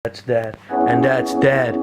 That's that, and that's that.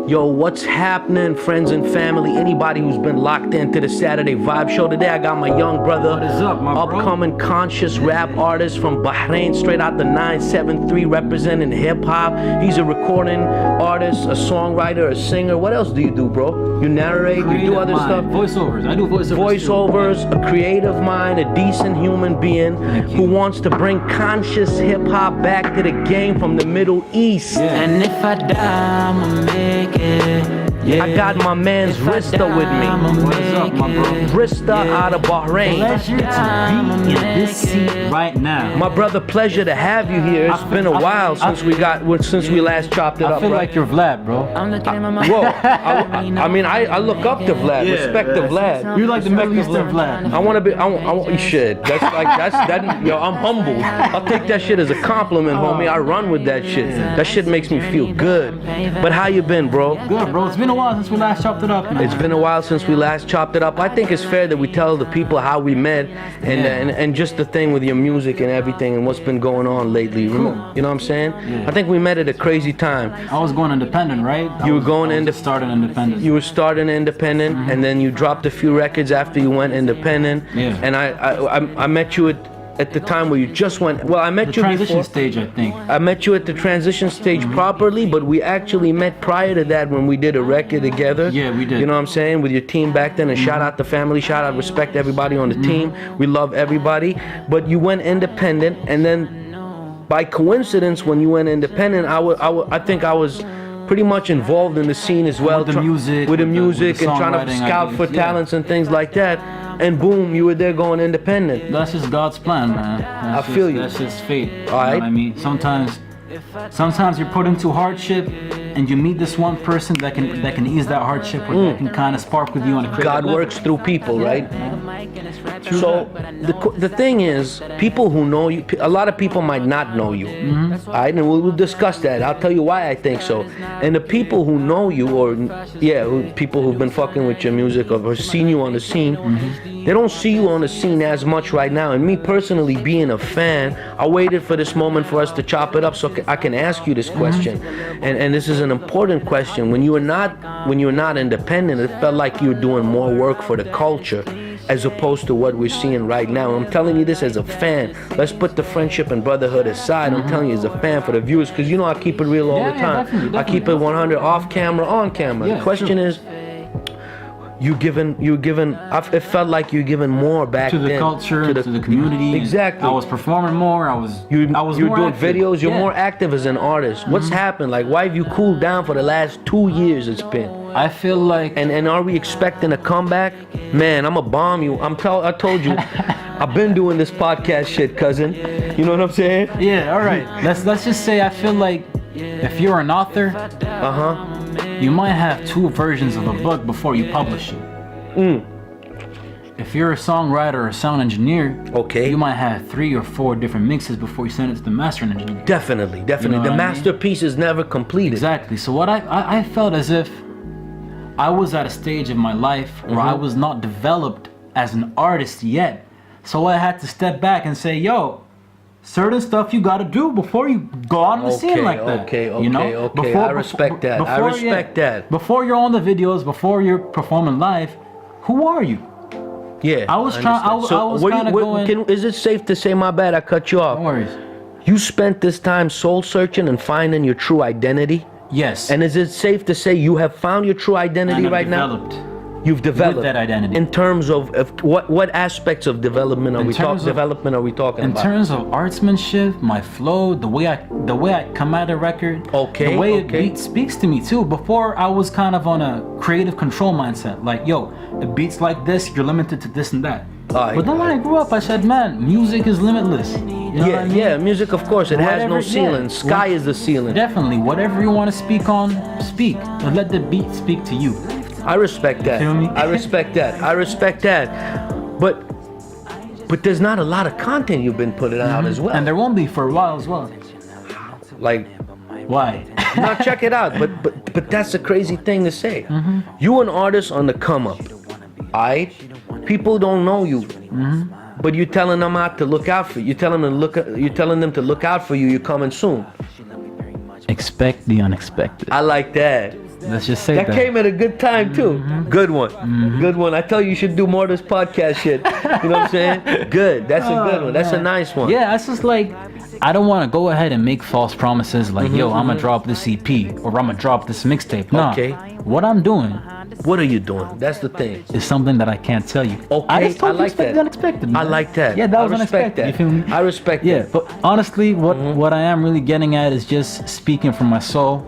Yo, what's happening, friends and family? Anybody who's been locked into the Saturday Vibe Show today, I got my young brother, What is up, my bro? upcoming conscious rap artist from Bahrain, straight out the 973, representing hip hop. He's a recording artist, a songwriter, a singer. What else do you do, bro? You narrate, you do other stuff. Voiceovers. I do voiceovers. Voiceovers, a creative mind, a decent human being who wants to bring conscious hip hop back to the game from the Middle East. Yeah. And if I die, I'ma make it. Yeah. I got my man's Wrista with me. What is up, my bro? Wrista out of Bahrain. Pleasure to be in this seat right now. My brother, pleasure to have you here. It's been a while since we last chopped it I up, feel right? like you're Vlad, bro. I'm the game of my Whoa, I mean, I look up to Vlad, respect to Vlad. You're like the Middle Eastern Vlad. I want to be, you should. Yo, I'm humble. I'll take that shit as a compliment, homie. I run with that shit. That shit makes me feel good. But how you been, bro? Good, bro. It's been a while since we last chopped it up, man. It's been a while since we last chopped it up. I think it's fair that we tell the people how we met and just the thing with your music and everything and what's been going on lately. You know what I'm saying? Yeah. I think we met at a crazy time. I was going independent, right? You were going starting independent. You were starting independent, and then you dropped a few records after you went independent. Yeah. And I met you at the time where you just went. Well, I met The you transition before. stage, I think. I met you at the transition stage properly, but we actually met prior to that when we did a record together. Yeah, we did. You know what I'm saying? With your team back then, and shout out the family, shout out, respect everybody on the team. We love everybody. But you went independent, and then by coincidence, when you went independent, I think I was pretty much involved in the scene as well. With the music, with the with music, the and trying to songwriting scout ideas, for yeah. talents and things like that. And boom, you were there going independent. That's just God's plan, man. I feel you. That's just fate. You know Alright. what I mean? Sometimes you're put into hardship and you meet this one person that can ease that hardship or that can kind of spark with you on a creative God level. works through people, right? So the thing is, people who know you, a lot of people might not know you, all right? And we'll discuss that. I'll tell you why I think so. And the people who know you, or people who've been fucking with your music or seen you on the scene, they don't see you on the scene as much right now. And me personally, being a fan, I waited for this moment for us to chop it up so I can ask you this question. And this is an important question. When you were not independent, it felt like you were doing more work for the culture as opposed to what we're seeing right now. I'm telling you this as a fan. Let's put the friendship and brotherhood aside. I'm telling you as a fan for the viewers, because you know I keep it real all the time. Definitely. I keep it 100 off camera, on camera. Yeah, the question is, it felt like you giving more back to the then, culture, to the community. Exactly. I was performing more. I was You're more doing active. videos. You're Yeah. more active as an artist. What's happened? Like, why have you cooled down for the last 2 years? It's been. I feel like And are we expecting a comeback? Man, I'ma bomb you. I told you, I've been doing this podcast shit, cousin. You know what I'm saying? yeah. All right. Let's just say I feel like if you're an author, you might have 2 versions of a book before you publish it. If you're a songwriter or a sound engineer, Okay. you might have 3 or 4 different mixes before you send it to the mastering engineer. Definitely. You know The what I mean? masterpiece is never completed. Exactly. So what I felt as if I was at a stage of my life where I was not developed as an artist yet. So I had to step back and say, yo, certain stuff you gotta do before you go out on the scene like that. You know? Okay. I respect that. I respect that. Before you're on the videos, before you're performing live, who are you? Yeah. I was trying- understand. I was what do kinda going- is it safe to say, my bad, I cut you off. No worries. You spent this time soul searching and finding your true identity? Yes. And is it safe to say you have found your true identity And I've right developed now? You've developed that identity. In terms of what aspects of development are we talking? Development are we talking In about? terms of artsmanship, my flow, the way I come at a record, Okay, the way okay. it beat speaks to me too. Before I was kind of on a creative control mindset, like yo, it beats like this, you're limited to this and that. Alright, But then when I grew up, I said, man, music is limitless. You know what I mean? Yeah, music, of course, it has no Whatever- ceiling. yeah. Sky is the ceiling. Definitely, whatever you want to speak on, speak, and let the beat speak to you. I respect that. feel me? I respect that. I respect that. But there's not a lot of content you've been putting out as well. And there won't be for a while as well. Like, Why? now check it out. But that's a crazy thing to say. You an artist on the come up, alright? People don't know you, but you're telling them out to look out for you. You're telling them to look out for you. You're coming soon. Expect the unexpected. I like that. Let's just say That that. came at a good time too. Good one. Good one. I tell you should do more of this podcast shit. You know what I'm saying? Good. That's a good one. That's a nice one. Yeah, it's just like, I don't want to go ahead and make false promises like, yo, I'm going to drop this EP or I'm going to drop this mixtape. Nah. Okay. What I'm doing What are you doing? That's the thing. is something that I can't tell you. Okay, I just told I you like expect that. the unexpected. I man. like that. Yeah, that I was respect unexpected. that. You feel me? I respect Yeah, that. but honestly, what I am really getting at is just speaking from my soul,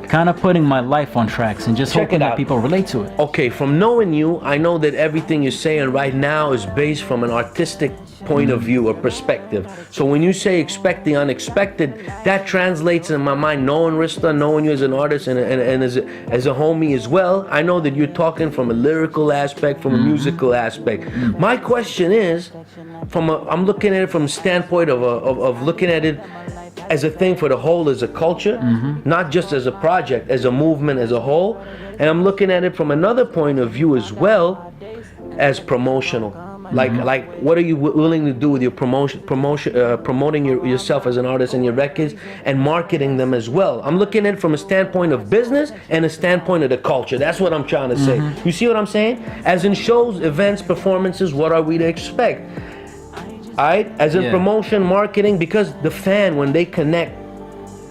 kind of putting my life on tracks and just Check hoping it that out. people relate to it. Okay, from knowing you, I know that everything you're saying right now is based from an artistic point of view or perspective. So when you say expect the unexpected, that translates in my mind, knowing Wrista, knowing you as an artist and as a homie as well, I know that you're talking from a lyrical aspect, from a musical aspect. My question is, I'm looking at it from a standpoint of looking at it as a thing for the whole, as a culture, not just as a project, as a movement as a whole. And I'm looking at it from another point of view as well, as promotional. Like what are you willing to do with your promoting yourself as an artist and your records and marketing them as well? I'm looking at it from a standpoint of business and a standpoint of the culture. That's what I'm trying to say. You see what I'm saying? As in shows, events, performances, what are we to expect? Alright? As in promotion, marketing, because the fan, when they connect,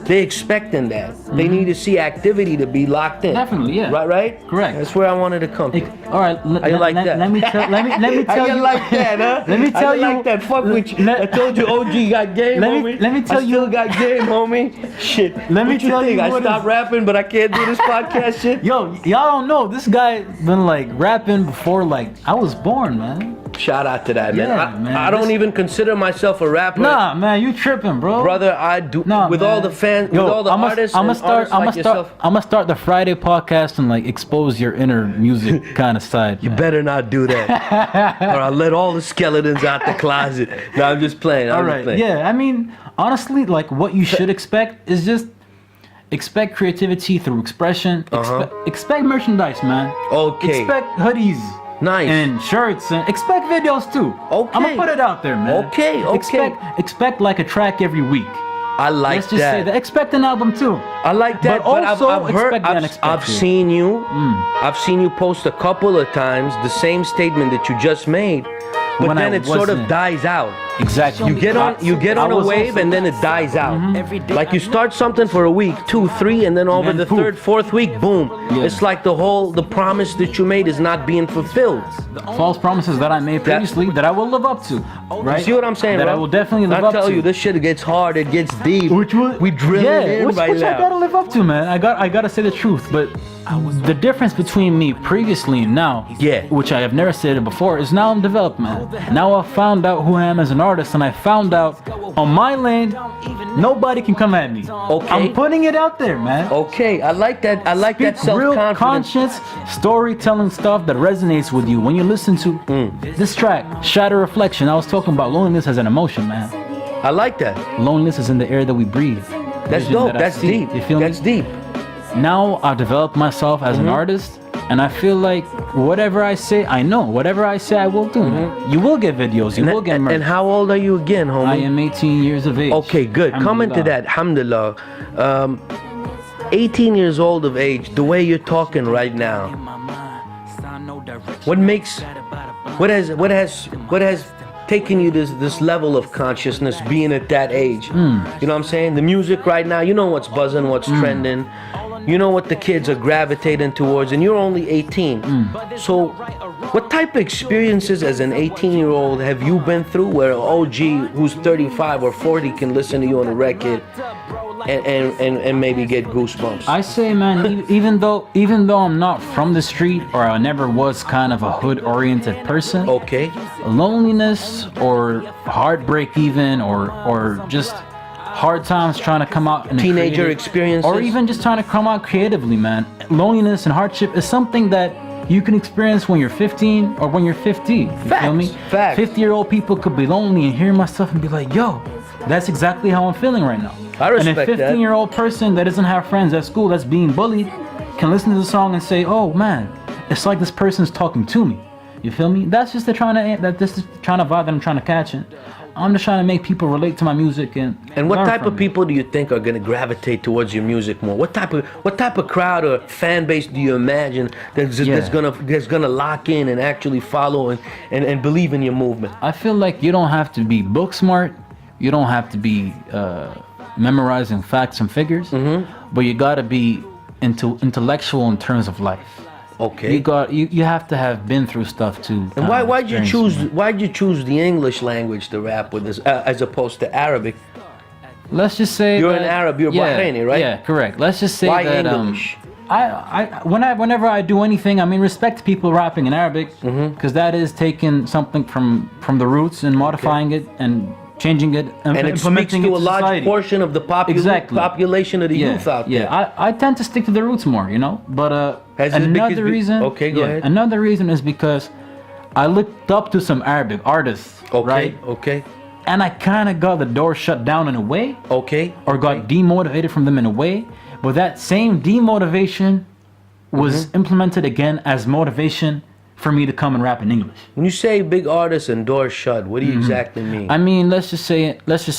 they expecting that. They need to see activity to be locked in. Definitely, yeah. Right? Correct. That's where I wanted to come to. All right, How you like that? Let me tell How you you. like that, huh? Let me tell How you. like that. Fuck with you. I told you OG got game, homie. Let me tell I still you. got game, homie. Shit. Let me What you tell think? you I what stopped is- rapping, but I can't do this podcast shit. Yo, y'all don't know. This guy been like rapping before like I was born, man. Shout out to that, man. Yeah, man. I don't even consider myself a rapper. Nah, man, you tripping, bro. Brother, I do. Nah, with man. all the fans, Yo, with all the artists, I'm and artists like yourself. gonna start the Friday podcast and like expose your inner music kind of side. You man. better not do that, or I'll let all the skeletons out the closet. No, I'm just playing. All right. Yeah, I mean, honestly, like what you should expect is just expect creativity through expression. Expect merchandise, man. Okay. Expect hoodies. Nice. And shirts and expect videos too. Okay. I'm gonna put it out there, man. Okay. Expect like a track every week. I like Let's just say that. Expect an album too. I like that, But but also I've heard, expect the I've unexpected. seen you, I've seen you post a couple of times the same statement that you just made, but When then I it sort of wasn't. dies out. Exactly. You get on I a was wave also- and then it dies out. Like you start something for a week, 2, 3, and then over And the poof. 3rd, 4th week, boom. Yeah. It's like the promise that you made is not being fulfilled. False promises that I made previously that I will live up to. Right? You see what I'm saying, That bro? I will definitely live I up to. tell you, this shit gets hard, it gets deep. We drill yeah, it in which right I now. gotta live up to, man. I gotta say the truth. But the difference between me previously and now, Yeah. which I have never stated before, is now I'm developed, man. Now I found out who I am as an artist, and I found out on my lane, nobody can come at me. Okay. I'm putting it out there, man. Okay, I like that. I like that Speak real self-confidence. conscious storytelling stuff that resonates with you when you listen to this track, Shadow Reflection. I was talking about loneliness as an emotion, man. I like that. Loneliness is in the air that we breathe. That's Vision dope. that I That's see. deep. You feel That's me? deep. Now I've developed myself as an artist, and I feel like whatever I say, I know. Whatever I say, I will do. Man. You will get videos. You will get merch. And how old are you again, homie? I am 18 years of age. Okay, good. Coming to that, alhamdulillah. 18 years old of age, the way you're talking right now, what has taken you this level of consciousness being at that age? You know what I'm saying? The music right now, you know what's buzzing, what's trending. You know what the kids are gravitating towards, and you're only 18. So, what type of experiences as an 18-year-old have you been through where OG who's 35 or 40 can listen to you on a record and maybe get goosebumps? I say, man, even though I'm not from the street or I never was kind of a hood-oriented person, Okay. loneliness or heartbreak, even or just hard times trying to come out in a Teenager creative- experiences? or even just trying to come out creatively, man. Loneliness and hardship is something that you can experience when you're 15 or when you're 50. You feel me? Facts. 50-year-old people could be lonely and hear my stuff and be like, yo, that's exactly how I'm feeling right now. I respect and a that. 15-year-old person that doesn't have friends at school that's being bullied can listen to the song and say, oh man, it's like this person's talking to me. You feel me? That's just the trying to vibe that I'm trying to catch in. I'm just trying to make people relate to my music and what learn type from of it. people do you think are going to gravitate towards your music more? What type of crowd or fan base do you imagine that's gonna lock in and actually follow and believe in your movement? I feel like you don't have to be book smart. You don't have to be memorizing facts and figures. But you gotta be intellectual in terms of life. Okay. You have to have been through stuff too. And why'd you choose the English language to rap with this as opposed to Arabic? Let's just say You're that, an Arab. You're Bahraini, right? Yeah, correct. Let's just say Why that English? Whenever I do anything, I mean, respect to people rapping in Arabic, because that is taking something from the roots and modifying it and changing it and it speaks implementing to it a large society. portion of the population of the youth out there. Yeah, I tend to stick to the roots more, you know. But another reason. Okay, go ahead. Another reason is because I looked up to some Arabic artists, Okay, right? okay, And I kind of got the door shut down in a way, okay. or got demotivated from them in a way. But that same demotivation was implemented again as motivation for me to come and rap in English. When you say big artists and doors shut, what do you exactly mean? I mean, let's just say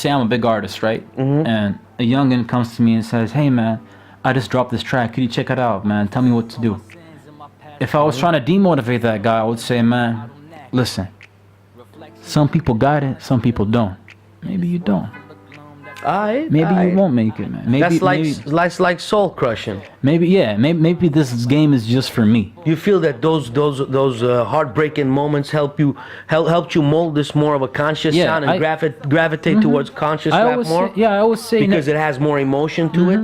I'm a big artist, right? And a youngin comes to me and says, "Hey man, I just dropped this track. Could you check it out, man? Tell me what to do." If I was trying to demotivate that guy, I would say, "Man, listen. Some people got it, some people don't. Maybe you don't. Maybe you won't make it, man. Maybe That's like soul crushing. Maybe this game is just for me." You feel that those heartbreaking moments helped you mold this more of a conscious sound and gravitate towards conscious rap more? I always say because it has more emotion to it.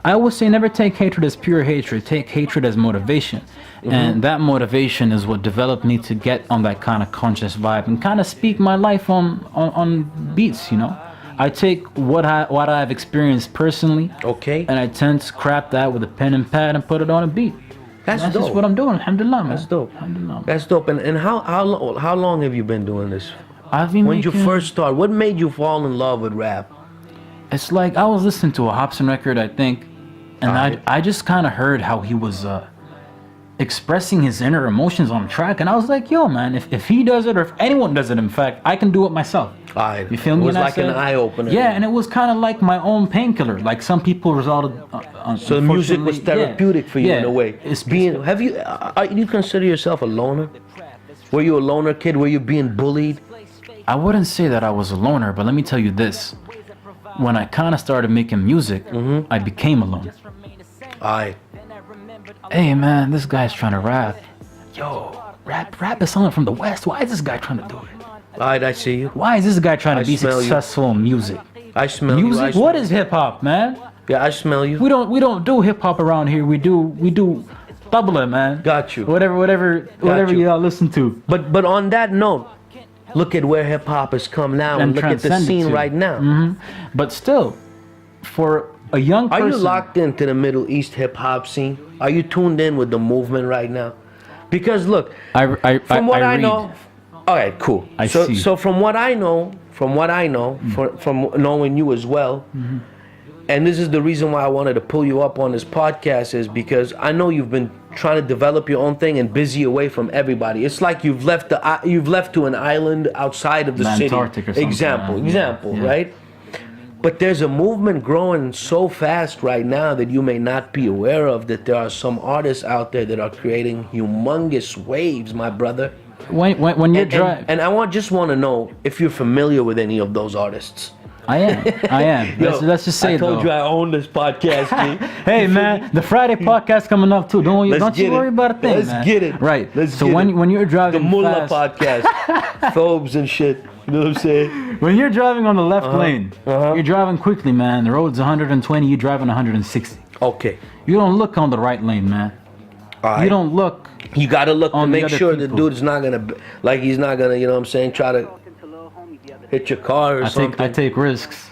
I always say never take hatred as pure hatred. Take hatred as motivation. And that motivation is what developed me to get on that kind of conscious vibe and kind of speak my life on beats, you know. I take what I've experienced personally, Okay. and I tend to crap that with a pen and pad and put it on a beat. That's That's dope. just what I'm doing. Alhamdulillah, man. That's dope. Alhamdulillah, man. That's dope. And how long have you been doing this? I've been When did you making- first start? What made you fall in love with rap? It's like I was listening to a Hobson record, I think, and Alright. I just kind of heard how he was expressing his inner emotions on the track, and I was like, yo, man, if he does it, or if anyone does it, in fact, I can do it myself. You feel me? It was And I like an said- eye-opener. Yeah, and it was kind of like my own painkiller. Like some people resulted. So the music was therapeutic for you in a way. It's Have you? You consider yourself a loner? Were you a loner kid? Were you being bullied? I wouldn't say that I was a loner, but let me tell you this: when I kind of started making music, I became a loner. Hey man, this guy's trying to rap. Yo, rap is something from the West. Why is this guy trying to do it? I see you. Why is this guy trying to I be smell you. successful in music? I smell Music? you. What is hip hop, man? Yeah, I smell you. We don't do hip hop around here. We do tabla, man. Got you. Whatever you. y'all listen to. But on that note, look at where hip hop has come now, and look at the transcend it scene to. right now. But still, for a young Are person, you locked into the Middle East hip hop scene? Are you tuned in with the movement right now? Because look, from what I know. All right, cool. So from what I know, from knowing you as well, and this is the reason why I wanted to pull you up on this podcast, is because I know you've been trying to develop your own thing and busy away from everybody. It's like you've left to an island outside of the city. Antarctic or something. Example, Yeah. right? But there's a movement growing so fast right now that you may not be aware of, that there are some artists out there that are creating humongous waves, my brother. When you're driving, And I just want to know if you're familiar with any of those artists. I am. Let's just say I told though. you I own this podcast, G. Hey man, the Friday podcast coming up too. Don't you worry about a thing, Let's man. get it. Right. Let's so get when you're the driving Mullah fast, podcast, Phobes and shit. You know what I'm saying? when you're driving on the left lane, you're driving quickly, man. The road's 120, you're driving 160. Okay. You don't look on the right lane, man. All right. You don't look. You gotta look to on the make other sure the people. dude's not gonna, he's not gonna, you know what I'm saying, try to hit your car or something. I take risks.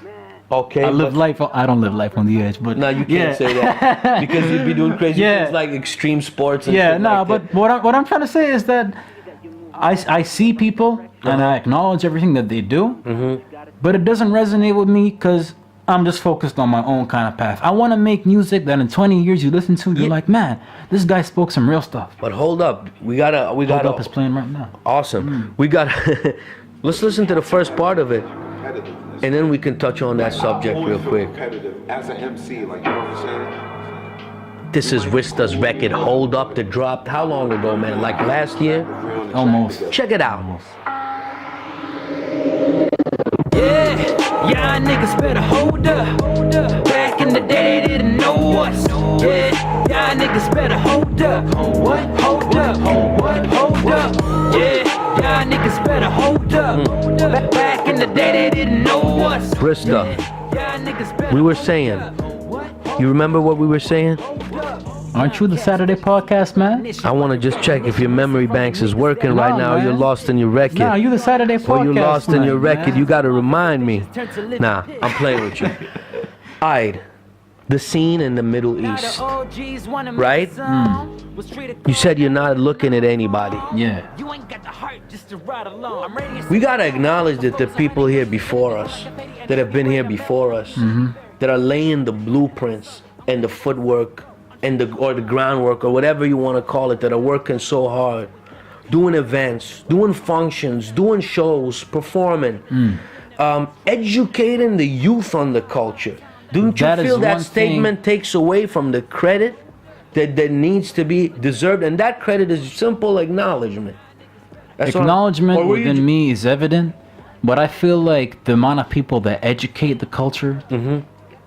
Okay. I don't live life on the edge, but No, you can't say that because you'd be doing crazy Yeah. things like extreme sports and yeah, shit no, like but that. what I'm trying to say is that I see people and I acknowledge everything that they do, but it doesn't resonate with me because I'm just focused on my own kind of path. I want to make music that in 20 years you listen to, you're like, man, this guy spoke some real stuff. But hold up, we gotta. Hold Up is playing right now. Awesome. We got. Let's listen to the first part of it, Competitiveness. and then we can touch on that Like, subject I real always feel quick. competitive as an MC, like, you know what I'm saying? This is Wrista's record, Hold Up, that dropped how long ago, man? Like last year? Almost. Check it out. Yeah, y'all niggas better hold up. Back in the day, they didn't know us. Yeah, y'all niggas better hold up. What? Hold up. What? Hold up. Yeah, y'all niggas better hold up. Back in the day, they didn't know us. Wrista, Y'all niggas better we were saying, you remember what we were saying? Aren't you the Saturday podcast, man? I want to just check if your memory banks is working right No, now, or man. you're lost in your record. Nah, you the Saturday podcast. Or you lost in man, your record, man. you gotta remind me. Nah, I'm playing with you. Alright, the scene in the Middle East, right? You said you're not looking at anybody. Yeah. You ain't got the heart just to ride along. I'm ready to We gotta acknowledge that the people here before us, that have been here before us, that are laying the blueprints and the footwork and the groundwork or whatever you want to call it, that are working so hard, doing events, doing functions, doing shows, performing, educating the youth on the culture. Don't you That is feel that one statement takes away from the credit that needs to be deserved? And that credit is simple acknowledgement. That's what I'm- Acknowledgement or were you within me is evident, but I feel like the amount of people that educate the culture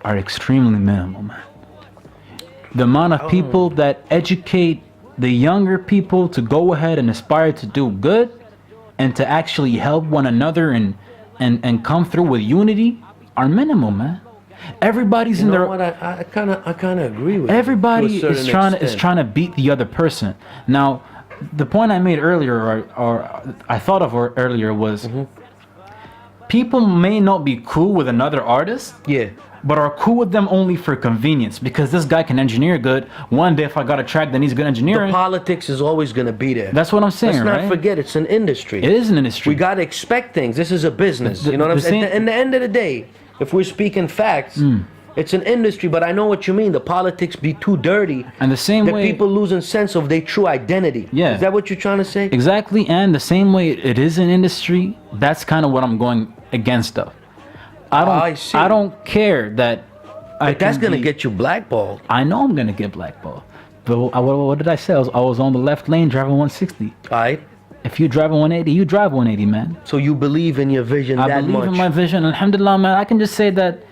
are extremely minimal, man. The amount of people that educate the younger people to go ahead and aspire to do good and to actually help one another and come through with unity are minimal, man. Everybody's You in know their what? I kind of agree with you everybody to a is certain trying extent. to beat the other person. Now, the point I made earlier, or I thought of earlier, was people may not be cool with another artist, Yeah. but are cool with them only for convenience because this guy can engineer good. One day, if I got a track that needs good The engineering, politics is always going to be there. that's what I'm saying, Let's not right? forget, it's an industry. It is an industry. We got to expect things. This is a business. The- You know what I'm the saying? same- At the end of the day, if we're speaking facts, it's an industry, but I know what you mean. The politics be too dirty. And the same that way- people losing sense of their true identity. Yeah. Is that what you're trying to say? Exactly, and the same way it is an industry, that's kind of what I'm going against of. I see. I don't care that. But that's can going to be- get you blackballed. I know I'm gonna get blackballed. But what did I say? I was on the left lane driving 160. All right? If you driving 180, you drive 180, man. So you believe in your vision I that believe much. in my vision. Alhamdulillah, man. I can just say that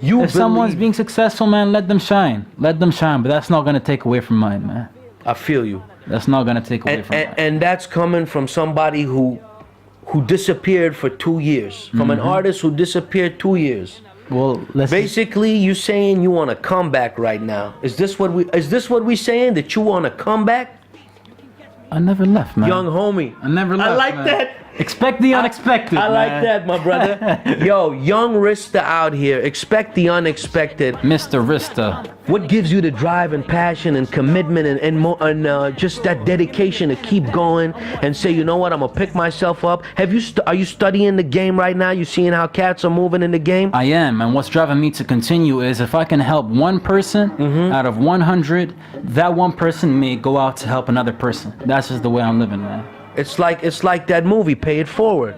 you if someone's believe- being successful, man, let them shine. Let them shine. But that's not gonna take away from mine, man. I feel you. That's not gonna take away from mine. And that's coming from somebody who disappeared for 2 years. From an artist who disappeared 2 years. Well, let's. Basically, you saying you want to come back right now. Is this what we saying, that you want to come back? I never left, man. Young homie. I never left. I like man. that. Expect the unexpected. I like man. that, my brother. Yo, young Wrista out here. Expect the unexpected. Mr. Wrista. What gives you the drive and passion and commitment and just that dedication to keep going and say, you know what, I'm gonna pick myself up? Are you studying the game right now? You seeing how cats are moving in the game? I am, and what's driving me to continue is if I can help one person out of 100, that one person may go out to help another person. That's just the way I'm living, man. It's like that movie, Pay It Forward.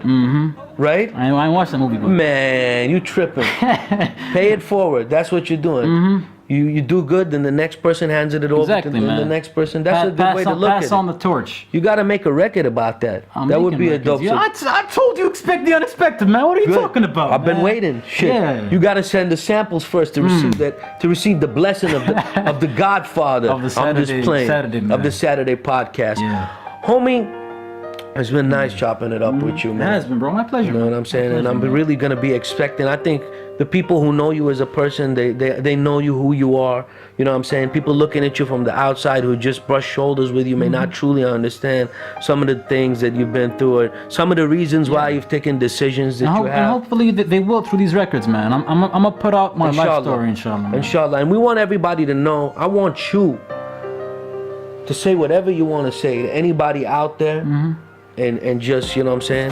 Right? I ain't watched the movie, but Man, you tripping. Pay it forward. That's what you're doing. You do good, then the next person hands it over Exactly, to man. the next person. That's a good way to look pass at on it. the torch. You got to make a record about that. I'm That would making be a records. dope. Yeah, I told you expect the unexpected, man. What are you Good. talking about? I've been man? waiting. Shit. Yeah. You got to send the samples first to receive that, to receive the blessing of the Godfather. Of the I'm just Saturday- playing. Saturday, man. Of the Saturday podcast. Yeah. Homie, it's been nice chopping it up with you, It man. has been, bro. My pleasure. You know what I'm saying? And I'm really gonna be expecting. I think the people who know you as a person, they know you who you are. You know what I'm saying? People looking at you from the outside who just brush shoulders with you may not truly understand some of the things that you've been through, or some of the reasons why you've taken decisions that you And have. hopefully they will through these records, man. I'm gonna put out my life story, inshallah. Man. Inshallah. And we want everybody to know. I want you to say whatever you want to say to anybody out there, and just, you know what I'm saying?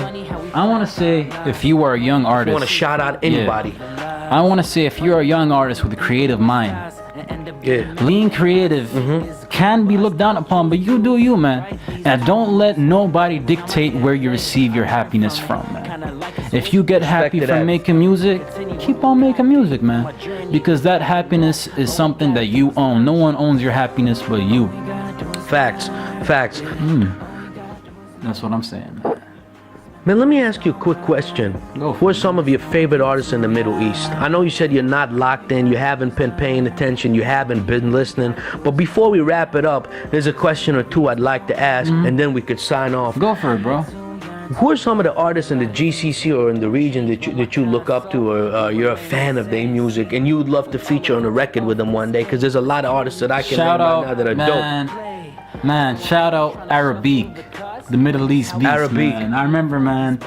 I want to say, if you are a young I artist, want to shout out anybody. I want to say, if you're a young artist with a creative mind, Yeah. being creative can be looked down upon, but you do you, man. And don't let nobody dictate where you receive your happiness from, man. If you get happy from making music, keep on making music, man. Because that happiness is something that you own. No one owns your happiness but you. Facts. That's what I'm saying. Man, let me ask you a quick question. Go for Who are some of your favorite artists in the Middle East? I know you said you're not locked in, you haven't been paying attention, you haven't been listening. But before we wrap it up, there's a question or two I'd like to ask, and then we could sign off. Go for it, bro. Who are some of the artists in the GCC or in the region that you look up to, or you're a fan of their music, and you would love to feature on a record with them one day? Because there's a lot of artists that I can name right now that are dope. Man, shout out Arabic, the Middle East beats, Arabic. man. I remember, man,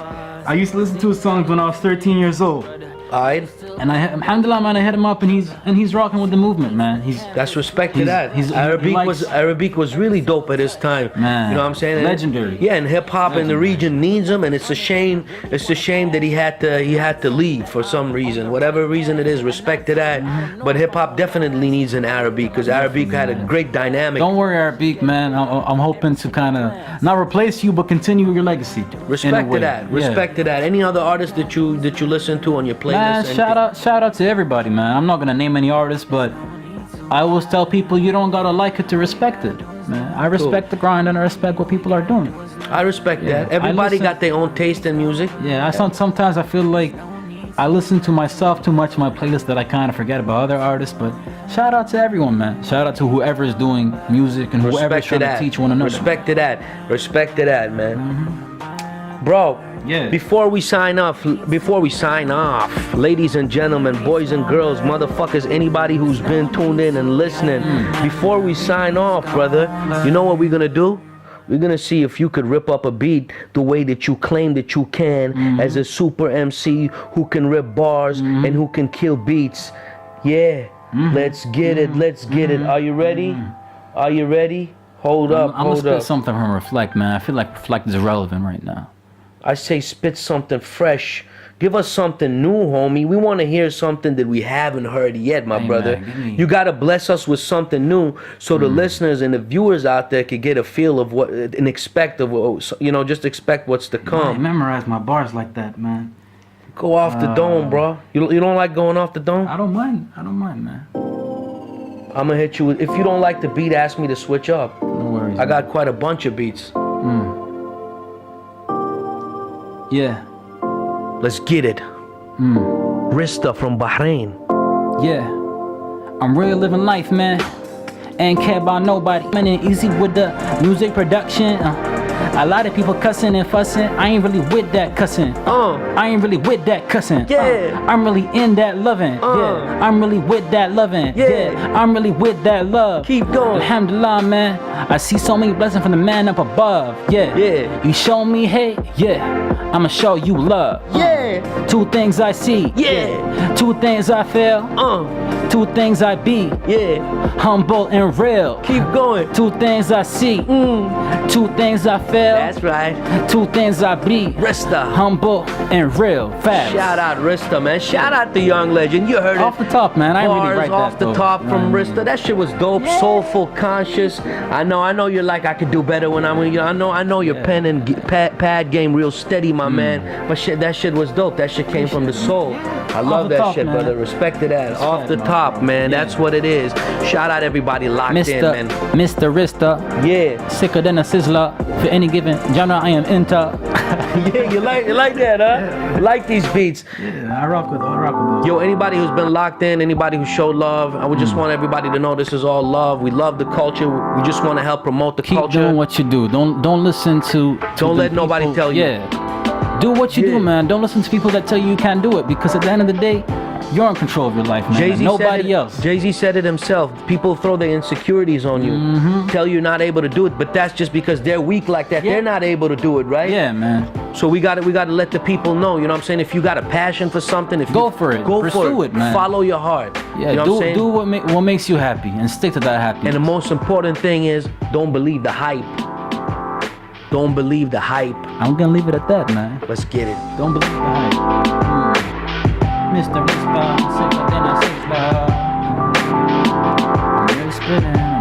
I used to listen to his songs when I was 13 years old. Alright? And alhamdulillah, man, I hit him up, and he's rocking with the movement, man. That's respect to that. Arabic was really dope at his time. Man, you know what I'm saying? legendary. Yeah, and hip hop in the region needs him, and it's a shame. It's a shame that he had to leave for some reason, whatever reason it is. Respect to that. But hip hop definitely needs an Arabic, because Arabic had a great dynamic. Don't worry, Arabic, man. I'm hoping to kind of not replace you, but continue your legacy. Respect to that. Respect to that. Any other artists that you listen to on your playlist? Man, shout out to everybody, man. I'm not gonna name any artists, but I always tell people you don't gotta like it to respect it, man. I respect the grind and I respect what people are doing. I respect that. Everybody got their own taste in music. Yeah, sometimes I feel like I listen to myself too much in my playlist that I kind of forget about other artists, but shout out to everyone, man. Shout out to whoever is doing music and whoever is trying to teach one another. Respect to that, man. Bro, yeah. Before we sign off, ladies and gentlemen, boys and girls, motherfuckers, anybody who's been tuned in and listening, before we sign off, brother, you know what we're gonna do? We're gonna see if you could rip up a beat the way that you claim that you can, as a super MC who can rip bars and who can kill beats. Yeah, let's get it. Are you ready? Are you ready? Hold up. I'm gonna spit something from Reflect, man. I feel like Reflect is irrelevant right now. I say spit something fresh. Give us something new, homie. We want to hear something that we haven't heard yet, my brother. You got to bless us with something new so the listeners and the viewers out there could get a feel of what and expect of, just expect what's to come. I memorize my bars like that, man. Go off the dome, bro. You don't like going off the dome? I don't mind, man. I'm going to hit you with, if you don't like the beat, ask me to switch up. No worries. I got quite a bunch of beats. Yeah. Let's get it. Wrista from Bahrain. Yeah. I'm really living life, man. Ain't care about nobody. Man, ain't easy with the music production. A lot of people cussing and fussing. I ain't really with that cussing. I ain't really with that cussing. Yeah. I'm really in that loving. Yeah. I'm really with that loving. Yeah. I'm really with that love. Keep going. Alhamdulillah, man. I see so many blessings from the man up above. Yeah. Yeah. You show me hate. Yeah. I'ma show you love. Yeah. Two things I see. Yeah. Two things I feel. Two things I be. Yeah. Humble and real. Keep going. Two things I see. Two things I feel. That's right. Two things I be. Wrista. Humble and real. Fast. Shout out Wrista, man. Shout out the young legend. You heard Off it. the top, man. I ain't really write that off the though. top from Wrista. That shit was dope. Soulful, conscious. I know you're like, I could do better when I'm. I know your pen and pad game real steady, my man. But that shit was dope. That shit came from the soul. I love that top, shit, man. brother. Respect to that. Off the top, man. That's what it is. Shout out everybody locked in, man. Mr. Wrista. Yeah. Sicker than a sizzler. For any given genre, I am into. Yeah, you like that, huh? You like these beats. Yeah, I rock with those. Yo, anybody who's been locked in, anybody who showed love, I would just want everybody to know this is all love. We love the culture. We just want to help promote the culture. Keep doing what you do. Don't listen to Don't let nobody tell you. Yeah. Do what you do, man. Don't listen to people that tell you can't do it, because at the end of the day, you're in control of your life, man. Jay-Z Nobody else. Jay-Z said it himself. People throw their insecurities on you, tell you you're not able to do it, but that's just because they're weak like that. Yeah. They're not able to do it, right? Yeah, man. So we got to let the people know. You know what I'm saying? If you got a passion for something, Go for it. Pursue it, man. Follow your heart. Yeah, you know what I'm saying? do what makes you happy and stick to that happiness. And the most important thing is, don't believe the hype. Don't believe the hype. I'm gonna leave it at that, man. Let's get it. Don't believe the hype. Mr. Wrista, sicker than a sizzler. I'm really spinning.